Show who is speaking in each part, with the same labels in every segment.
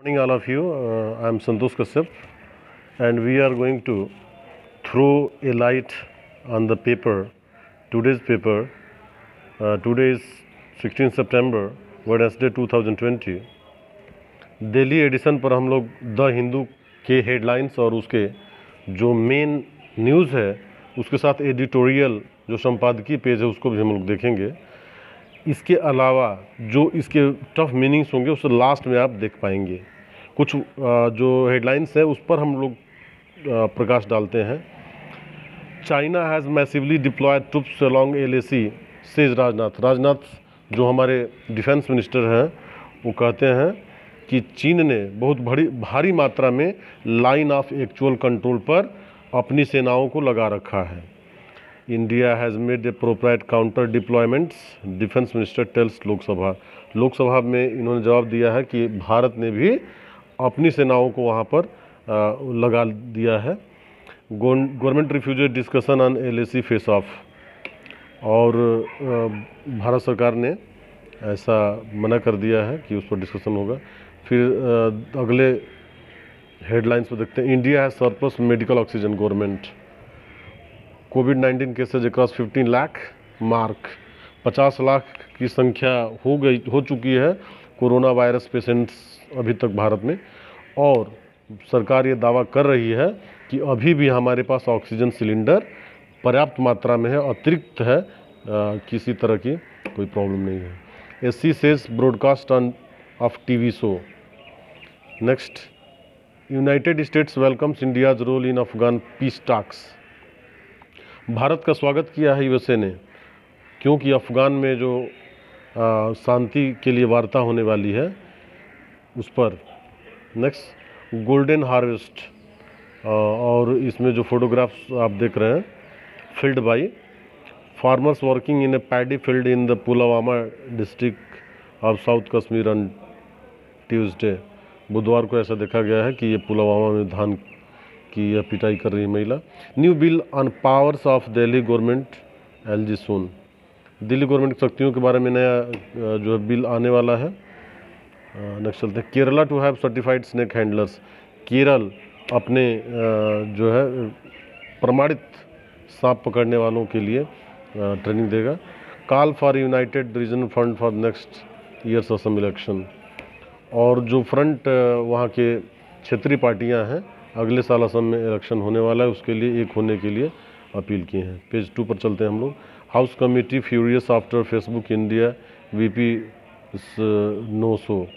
Speaker 1: Morning, all of you. I am Santosh Kashyap, and we are going to throw a light on the paper, today's paper. Today is 16 September, Wednesday 2020. Delhi addition पर हम लोग the Hindu के headlines और उसके जो main news है उसके साथ एडिटोरियल जो संपादकीय पेज है उसको भी हम लोग देखेंगे। इसके अलावा जो इसके टफ मीनिंग्स होंगे उसे लास्ट में आप देख पाएंगे। कुछ जो हेडलाइंस है उस पर हम लोग प्रकाश डालते हैं। China has massively deployed troops along LAC says Rajnath. Rajnath जो हमारे डिफेंस मिनिस्टर हैं वो कहते हैं कि चीन ने बहुत भारी मात्रा में लाइन ऑफ एक्चुअल कंट्रोल पर अपनी सेनाओं को लगा रखा है। India has made a appropriate counter deployments, defence minister tells Lok Sabha. Lok Sabha में इन्होंने जवाब दिया है कि भारत ने भी अपनी सेनाओं को वहाँ पर लगा दिया है। Government refuses discussion on LAC face of, और भारत सरकार ने ऐसा मना कर दिया है कि उस पर डिस्कशन होगा। फिर अगले हेडलाइंस पर देखते हैं। India has surplus medical oxygen, government. Covid cases across 15 lakh mark, 50 lakh की संख्या हो चुकी है कोरोना वायरस पेशेंट्स अभी तक भारत में, और सरकार ये दावा कर रही है कि अभी भी हमारे पास ऑक्सीजन सिलेंडर पर्याप्त मात्रा में है, अतिरिक्त है, किसी तरह की कोई प्रॉब्लम नहीं है। SC says broadcast on off TV show. Next, United States welcomes India's role in Afghan peace talks. Bharat का स्वागत किया है USA ने, क्योंकि अफ़गान में जो शांति के लिए वार्ता होने वाली है उस पर। नेक्स्ट, गोल्डन हार्वेस्ट, और इसमें जो फोटोग्राफ्स आप देख रहे हैं, field by farmers working in A paddy field in the Pulwama district of south Kashmir on Tuesday. बुधवार को ऐसा देखा गया है कि ये पुलवामा में धान की यह पिटाई कर रही महिला। New bill on powers of Delhi government LG soon. Delhi government की शक्तियों के बारे में नया जो है बिल आने वाला है। नेक्स्ट चलते हैं। Kerala to have certified snake handlers. Kerala अपने जो है प्रमाणित सांप पकड़ने वालों के लिए ट्रेनिंग देगा। Call for United regional fund for next years Assam election. और जो फ्रंट वहाँ के क्षेत्रीय पार्टियाँ हैं, अगले साल असम में इलेक्शन होने वाला है, उसके लिए एक होने के लिए अपील की हैं। पेज 2 पर चलते हैं हम लोग। House committee furious after Facebook India VP no show.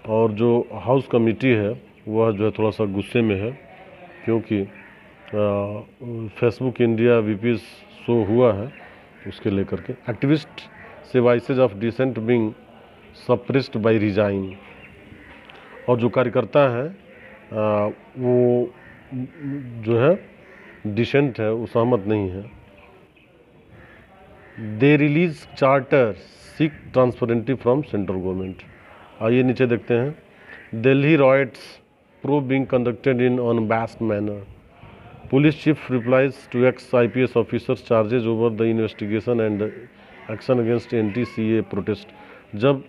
Speaker 1: और जो हाउस कमेटी है वह जो है थोड़ा सा गुस्से में है, क्योंकि फेसबुक इंडिया VP शो हुआ है उसके लेकर के। Activist say voices of dissent being suppressed by regime. और जो कार्यकर्ता है वो जो है डिसेंट है, वो सहमत नहीं है। They release charter seek transparency from central government. आइए नीचे देखते हैं। Delhi riots probe being conducted in unbiased manner. Police chief replies to ex-IPS officers charges over the investigation and action against NTCA protest. जब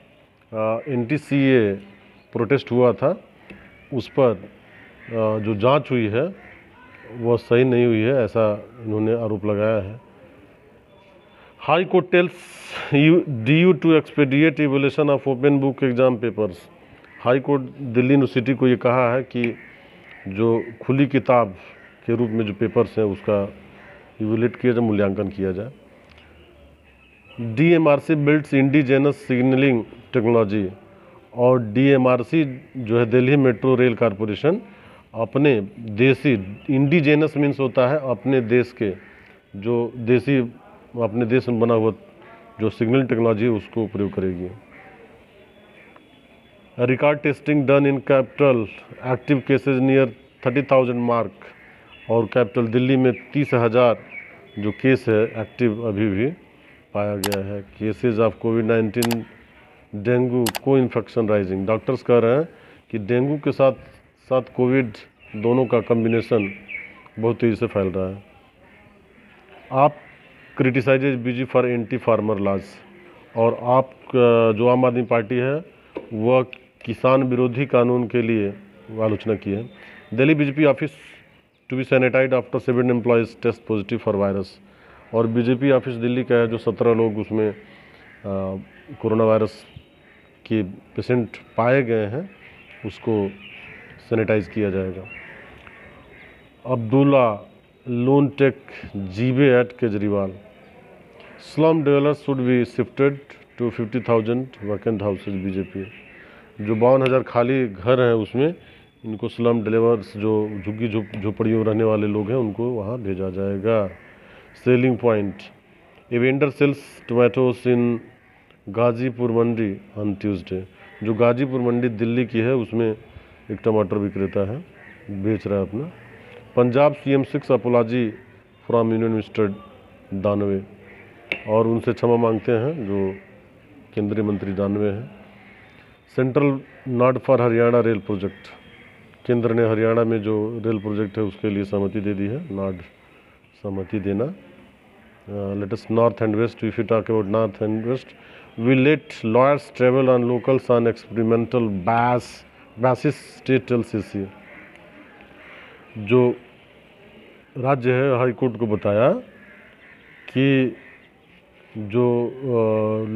Speaker 1: NTCA प्रोटेस्ट हुआ था उस पर जो जांच हुई है वह सही नहीं हुई है, ऐसा इन्होंने आरोप लगाया है। High court tells DU to expedite evolution of open book exam papers. High court Delhi university को ये कहा है कि जो खुली किताब के रूप में जो पेपर्स हैं उसका इवोल्यूट किया जाए, मूल्यांकन किया जाए। DMRC builds indigenous signalling technology. और DMRC जो है दिल्ली मेट्रो रेल कॉरपोरेशन अपने देसी, इंडिजेनस मीन्स होता है अपने देश के, जो देसी अपने देश में बना हुआ जो सिग्नल टेक्नोलॉजी है उसको प्रयोग करेगी। Record testing done in capital, active cases near 30,000 mark. और कैपिटल दिल्ली में 30,000 जो केस है एक्टिव अभी भी पाया गया है। केसेज ऑफ कोविड-19 डेंगू को इन्फेक्शन राइजिंग। डॉक्टर्स कह रहे हैं कि डेंगू के साथ साथ कोविड दोनों का कम्बिनेशन बहुत तेज़ी से फैल रहा है। आप क्रिटिसाइजेज बीजी फॉर एंटी फार्मर लॉज। और आप जो आम आदमी पार्टी है वह किसान विरोधी कानून के लिए आलोचना की है। Delhi BJP office to be sanitised after 7 employees test positive for virus. और बीजेपी ऑफिस दिल्ली का है जो 17 लोग उसमें कोरोना वायरस के पेशेंट पाए गए हैं उसको सैनिटाइज किया जाएगा। Abdullah Lone take jibe at Kejriwal. Slum developers should be shifted to 50,000 vacant houses BJP. जो 52,000 खाली घर हैं उसमें इनको स्लम डेवलपर्स जो झुग्गी झोपड़ियों में रहने वाले लोग हैं उनको वहाँ भेजा जाएगा। Selling point, a vendor sells tomatoes in Ghazipur mandi on Tuesday. जो गाजीपुर मंडी दिल्ली की है उसमें एक टमाटर विक्रेता है, बेच रहा है अपना। Punjab CM 6 apology from union minister Danve, और उनसे क्षमा मांगते हैं जो केंद्रीय मंत्री दानवे हैं। Central not for Haryana rail project, केंद्र ने हरियाणा में जो रेल प्रोजेक्ट है उसके लिए सहमति दे दी है, नॉट सहमति देना। Latest north and west, if you talk about north and west, we let lawyers travel on locals on experimental basis, state LCC। जो राज्य है हाई कोर्ट को बताया कि जो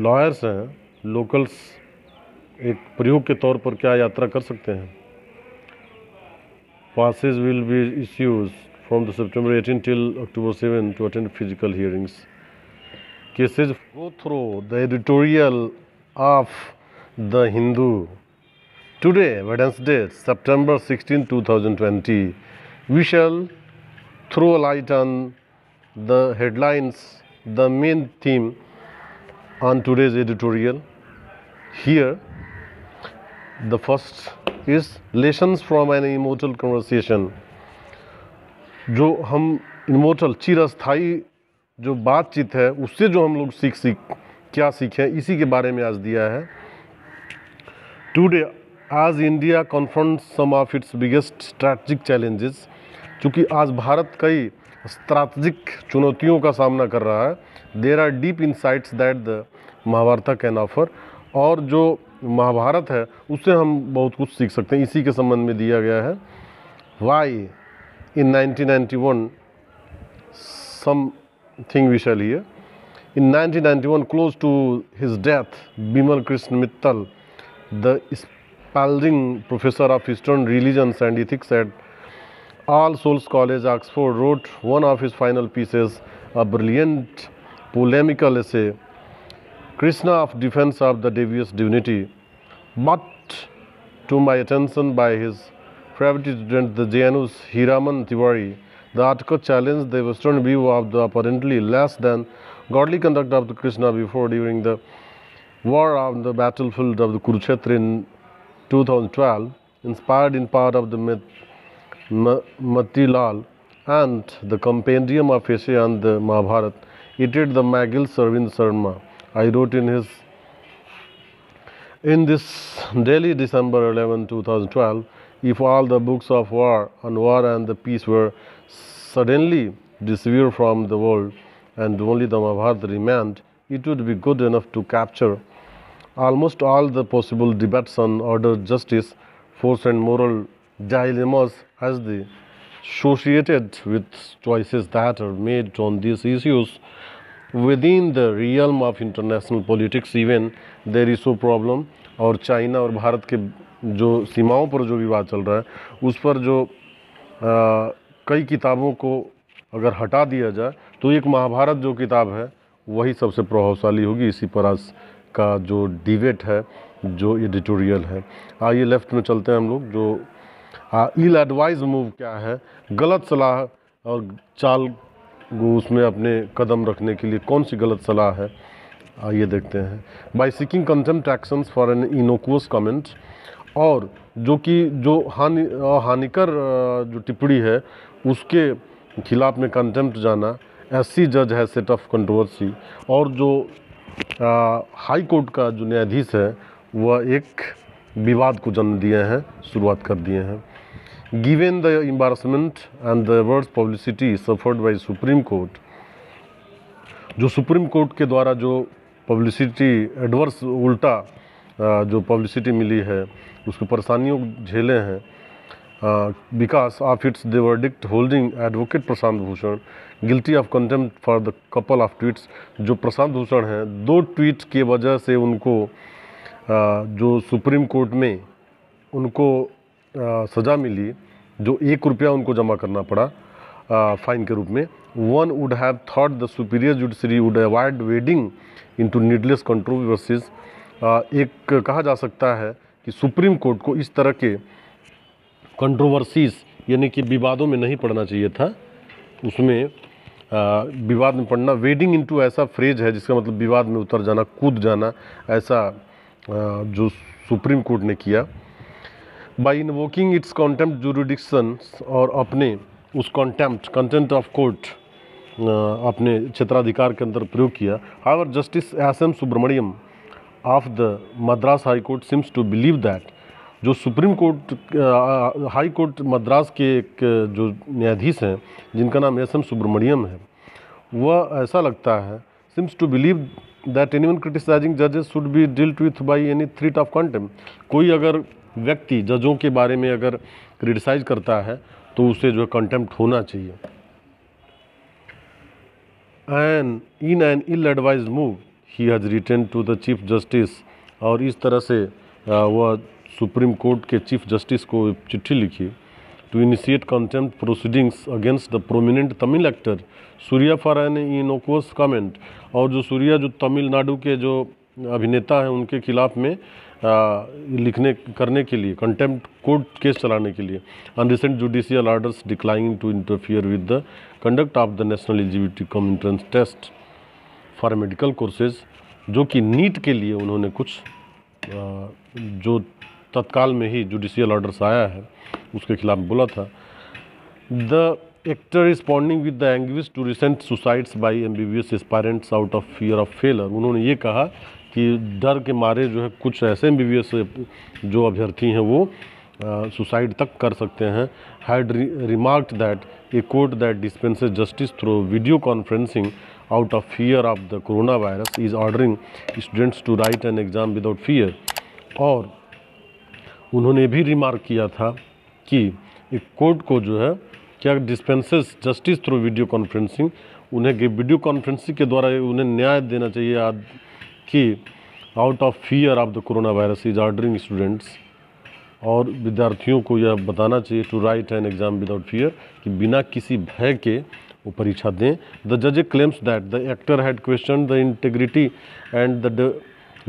Speaker 1: लॉयर्स हैं लोकल्स एक प्रयोग के तौर पर क्या यात्रा कर सकते हैं। Passes will be issued from the September 18 till October 7 to attend physical hearings. Cases go through the editorial of The Hindu. Today, Wednesday, September 16, 2020, we shall throw a light on the headlines, the main theme on today's editorial. Here, the first is lessons from an immortal conversation. जो हम immortal चिरस्थायी जो बातचीत है उससे जो हम लोग क्या सीखें इसी के बारे में आज दिया है। टुडे आज India confronts some of its biggest strategic challenges, चूँकि आज भारत कई स्ट्रैटेजिक चुनौतियों का सामना कर रहा है। There are deep insights that the Mahabharata can offer, और जो महाभारत है उससे हम बहुत कुछ सीख सकते हैं, इसी के संबंध में दिया गया है। Why in 1991 something we shall hear. In 1991, close to his death, Bimal Krishna Mittal, the Spalding professor of Eastern religions and ethics at All Souls College, Oxford, wrote one of his final pieces, a brilliant polemical essay, Krishna of Defense of the Devious Divinity, brought to my attention by his favorite student, the Janus Hiraman Tiwari. The article challenged the Western view of the apparently less than godly conduct of the Krishna before, during the war on the battlefield of the Kurukshetra in 2012, inspired in part of the Matilal and the Compendium of Essay on the Mahabharata, edited the McGill Sarvind Sharma. I wrote in this Delhi, December 11, 2012, if all the books of war on war and the peace were suddenly disappeared from the world and only the Mahabharata remained, it would be good enough to capture almost all the possible debates on order, justice, force and moral dilemmas as they associated with choices that are made on these issues within the realm of international politics. Even there is no problem, और China और भारत के जो सीमाओं पर जो विवाद चल रहा है उस पर जो कई किताबों को अगर हटा दिया जाए तो एक महाभारत जो किताब है वही सबसे प्रभावशाली होगी। इसी पर आज का जो डिबेट है, जो एडिटोरियल है। आइए लेफ्ट में चलते हैं हम लोग। जो इल एडवाइज मूव क्या है, गलत सलाह और चाल उसमें अपने कदम रखने के लिए कौन सी गलत सलाह है, आइए देखते हैं। By seeking contempt actions for an innocuous comment, और जो कि जो हानिकर जो टिप्पणी है उसके खिलाफ में कंटेम्प्ट जाना, SC जज है सेट ऑफ कंट्रोवर्सी, और जो हाई कोर्ट का जो न्यायाधीश है वह एक विवाद को जन्म दिए हैं, शुरुआत कर दिए हैं। Given the embarrassment and the words publicity suffered by supreme court, जो सुप्रीम कोर्ट के द्वारा जो पब्लिसिटी एडवर्स उल्टा जो पब्लिसिटी मिली है उसकी परेशानियों झेले हैं because of its the verdict holding advocate Prashant Bhushan guilty of contempt for the couple of tweets. जो प्रशांत भूषण हैं, 2 ट्वीट की वजह से उनको जो सुप्रीम कोर्ट में उनको सज़ा मिली, जो 1 रुपया उनको जमा करना पड़ा फाइन के रूप में। One would have thought the superior judiciary would avoid wedding into needless controversies. एक कहा जा सकता है कि सुप्रीम कोर्ट को इस तरह के कंट्रोवर्सीज यानी कि विवादों में नहीं पड़ना चाहिए था। उसमें विवाद में पड़ना, वेडिंग इनटू ऐसा फ्रेज है जिसका मतलब विवाद में उतर जाना, कूद जाना, ऐसा जो सुप्रीम कोर्ट ने किया। By invoking it's contempt jurisdiction, और अपने उस कंटेम्प्ट ऑफ कोर्ट अपने क्षेत्राधिकार के अंदर प्रयोग किया। However justice S M. Subramaniam of the Madras high court seems to believe that, जो supreme court high court Madras के एक जो न्यायाधीश हैं जिनका नाम एस.एम. सुब्रमण्यम है, वह ऐसा लगता है seems to believe that anyone criticising जजेस should be dealt with by any threat of contempt. कोई अगर व्यक्ति जजों के बारे में अगर क्रिटिसाइज करता है तो उसे जो है कंटेम्प्ट होना चाहिए। And in an ill advised move he has written to the chief justice, और इस तरह से वह सुप्रीम कोर्ट के चीफ जस्टिस को चिट्ठी लिखी to initiate contempt proceedings against the prominent Tamil actor Suriya for an innocuous comment. और जो सूर्या जो तमिलनाडु के जो अभिनेता हैं उनके खिलाफ में करने के लिए कंटेम्प्ट कोर्ट केस चलाने के लिए। On recent judicial orders declining to interfere with the conduct of the national eligibility cum entrance test for medical courses, जो कि नीट के लिए उन्होंने कुछ जो तत्काल में ही जुडिशियल ऑर्डर्स आया है उसके खिलाफ बोला था। The actor responding with the anguish to recent suicides by MBBS aspirants out of fear of failure. उन्होंने ये कहा कि डर के मारे जो है कुछ ऐसे MBBS जो अभ्यर्थी हैं वो सुसाइड तक कर सकते हैं। Had remarked that a court that dispenses justice through video conferencing out of fear of the corona virus is ordering students to write an exam without fear. और उन्होंने भी रिमार्क किया था कि एक कोर्ट को जो है क्या dispenses justice through video conferencing, उन्हें वीडियो कॉन्फ्रेंसिंग के द्वारा उन्हें न्याय देना चाहिए कि out of fear of the corona virus is ordering students, और विद्यार्थियों को यह बताना चाहिए to write an exam without fear, कि बिना किसी भय के वो परीक्षा दें। द जज claims that the actor had question the integrity and the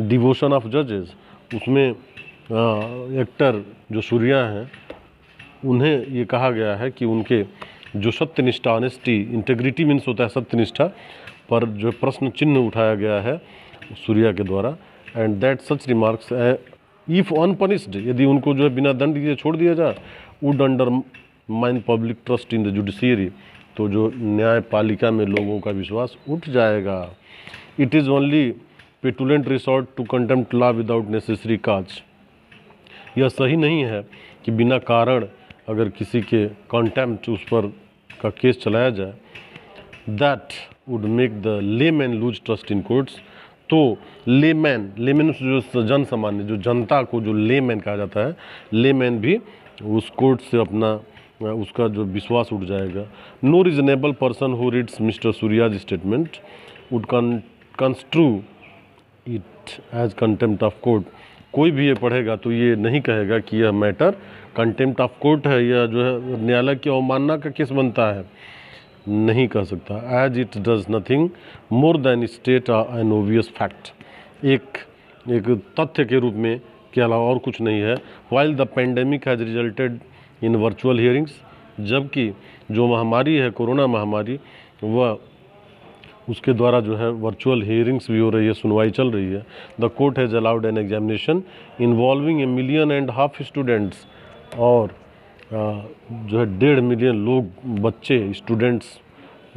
Speaker 1: devotion of जजेस। उसमें एक्टर जो सूर्या हैं उन्हें ये कहा गया है कि उनके जो सत्यनिष्ठा, ऑनेस्टी, इंटेग्रिटी मीन्स होता है सत्यनिष्ठा, पर जो प्रश्न चिन्ह उठाया गया है सूर्या के द्वारा। And that such remarks if unpunished, यदि उनको जो है बिना दंड दिए छोड़ दिया जाए, would undermine public trust in the judiciary, तो जो न्यायपालिका में लोगों का विश्वास उठ जाएगा। It is only petulant resort to contempt law without necessary cause. यह सही नहीं है कि बिना कारण अगर किसी के कंटेम्प्ट उस पर का केस चलाया जाए। That would make the layman lose trust in courts. तो लेमैन जो जन सामान्य, जो जनता को जो लेमैन कहा जाता है, लेमैन भी उस कोर्ट से अपना उसका जो विश्वास उठ जाएगा। No reasonable person who reads mister Suriya's statement would construe it as contempt of court. कोई भी ये पढ़ेगा तो ये नहीं कहेगा कि यह मैटर कंटेम्प्ट ऑफ कोर्ट है या जो है न्यायालय की अवमानना का केस बनता है, नहीं कह सकता। As it does nothing more than state an obvious fact, एक तथ्य के रूप में के अलावा और कुछ नहीं है। While the pandemic has resulted in virtual hearings, जबकि जो महामारी है कोरोना महामारी, वह उसके द्वारा जो है वर्चुअल हियरिंग्स भी हो रही है, सुनवाई चल रही है। The court has allowed an examination involving 1.5 million students, और जो है 1.5 मिलियन लोग, बच्चे, स्टूडेंट्स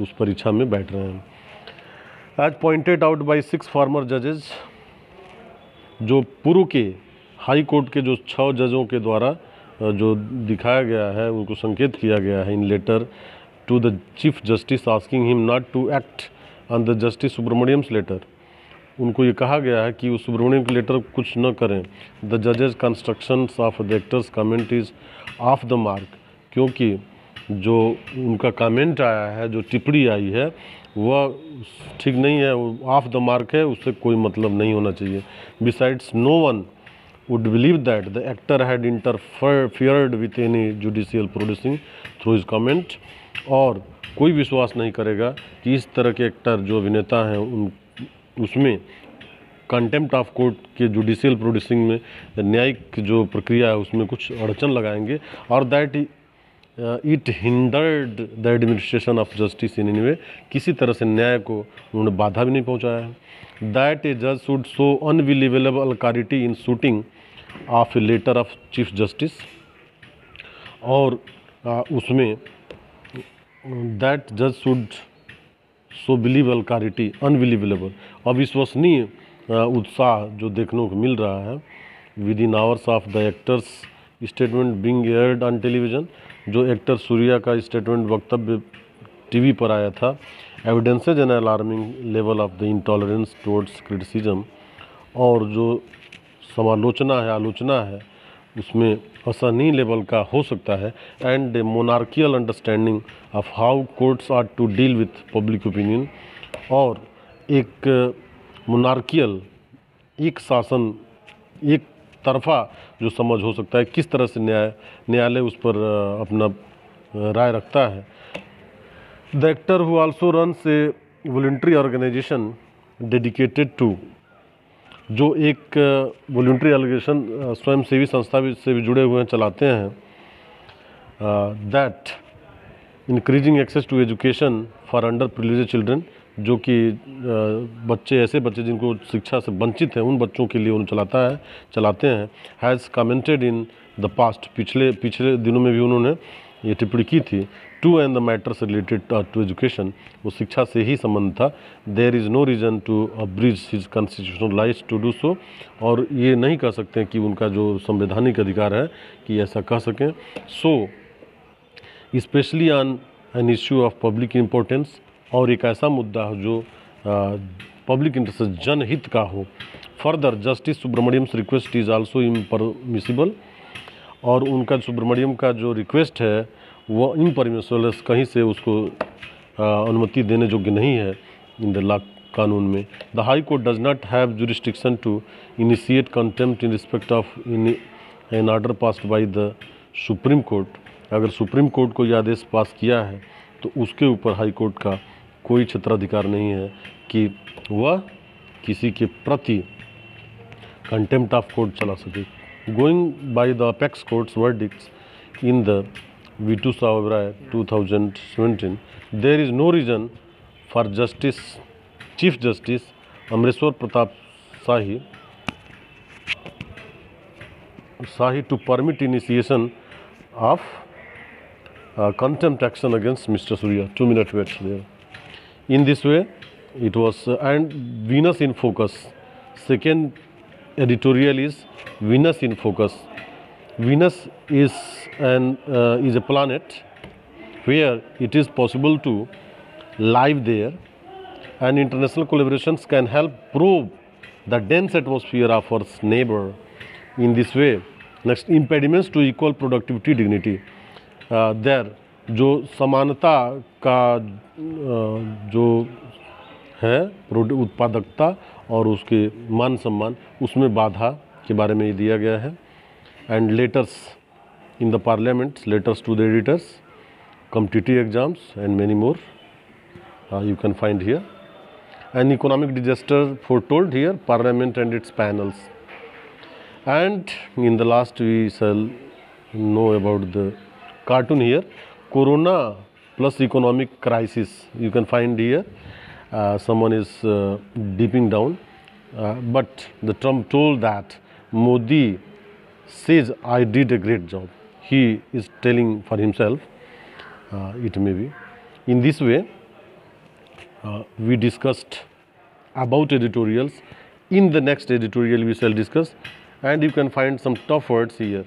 Speaker 1: उस परीक्षा में बैठ रहे हैं। As pointed out by 6 former जजेस, जो पूर्व के हाई कोर्ट के जो 6 जजों के द्वारा जो दिखाया गया है, उनको संकेत किया गया है in letter to the chief justice asking him not to act on the justice Subramaniam's letter. उनको ये कहा गया है कि उस सुब्रमण्यम के लेटर कुछ न करें। द जजेज constructions of the actor's comment is off the mark, क्योंकि जो उनका कमेंट आया है, जो टिप्पणी आई है, वह ठीक नहीं है, वो ऑफ द मार्क है, उससे कोई मतलब नहीं होना चाहिए। Besides no one would believe that the actor had interfered with any judicial proceeding through his comment, और कोई विश्वास नहीं करेगा कि इस तरह के एक्टर जो अभिनेता हैं उसमें कंटेम्प्ट ऑफ कोर्ट के जुडिशियल प्रोसीडिंग में, न्यायिक जो प्रक्रिया है उसमें कुछ अड़चन लगाएंगे, और that it hindered the administration of justice in any way, किसी तरह से न्याय को उन्होंने बाधा भी नहीं पहुंचाया है। दैट ए जज should show unbelievable clarity in shooting of a letter of chief justice, और उसमें दैट जज should show believable clarity, unbelievable, अविश्वसनीय उत्साह जो देखने को मिल रहा है within hours of the actor's statement being aired on television, जो एक्टर सूर्या का स्टेटमेंट वक्तव्य टीवी पर आया था। Evidences an alarming level of the intolerance towards criticism, और जो समालोचना है, आलोचना है, उसमें असहनीय लेवल का हो सकता है। And a monarchial understanding of how courts are to deal with public opinion, और एक मोनार्कियल, एक शासन, एक तरफा जो समझ हो सकता है, किस तरह से न्यायालय उस पर अपना राय रखता है। The actor who also runs a voluntary organisation dedicated to, जो एक वॉलंटरी ऑर्गेनाइजेशन स्वयंसेवी संस्था से भी जुड़े हुए हैं, चलाते हैं, that increasing access to education for underprivileged children, जो कि ऐसे बच्चे जिनको शिक्षा से वंचित हैं, उन बच्चों के लिए उन्हें चलाते हैं। Has commented in the past, पिछले दिनों में भी उन्होंने ये टिप्पणी की थी। To and the matters related to education, वो शिक्षा से ही संबंध था। There is no reason to abridge his constitutional rights to do so, और ये नहीं कह सकते कि उनका जो संवैधानिक अधिकार है कि ऐसा कह सकें। So specially on an issue of public importance, और एक ऐसा मुद्दा हो जो पब्लिक इंटरेस्ट, जनहित का हो। Further justice Subramaniam's request is also impermissible, और उनका सुब्रमण्यम का जो रिक्वेस्ट है वो इम्परमिसिबल, कहीं से उसको अनुमति देने योग्य नहीं है इन द लॉ, कानून में। The high court does not have jurisdiction to initiate contempt in respect of an order passed by the supreme court. अगर सुप्रीम कोर्ट को यह आदेश पास किया है तो उसके ऊपर हाई कोर्ट का कोई क्षेत्राधिकार नहीं है कि वह किसी के प्रति कंटेम्प्ट ऑफ कोर्ट चला सके। Going by the apex courts verdicts in the V2 Sahavrai 2017, there is no reason for Chief Justice Amreshwar Pratap Shahi to permit initiation of contempt action against Mr. Surya. 2-minute wait there. In this way, it was and Venus in Focus. Second editorial is Venus in Focus. Venus is a planet where it is possible to live there, and international collaborations can help probe the dense atmosphere of our neighbor. In this way, next, impediments to equal productivity dignity. There जो समानता का जो है उत्पादकता और उसके मान सम्मान, उसमें बाधा के बारे में दिया गया है। And letters in the parliament, letters to the editors, competitive exams and many more you can find here. An economic disaster foretold here, parliament and its panels. And in the last we shall know about the cartoon here, Corona plus economic crisis. You can find here someone is dipping down, but the Trump told that Modi says I did a great job. He is telling for himself, it may be. In this way, we discussed about editorials. In the next editorial we shall discuss, and you can find some tough words here.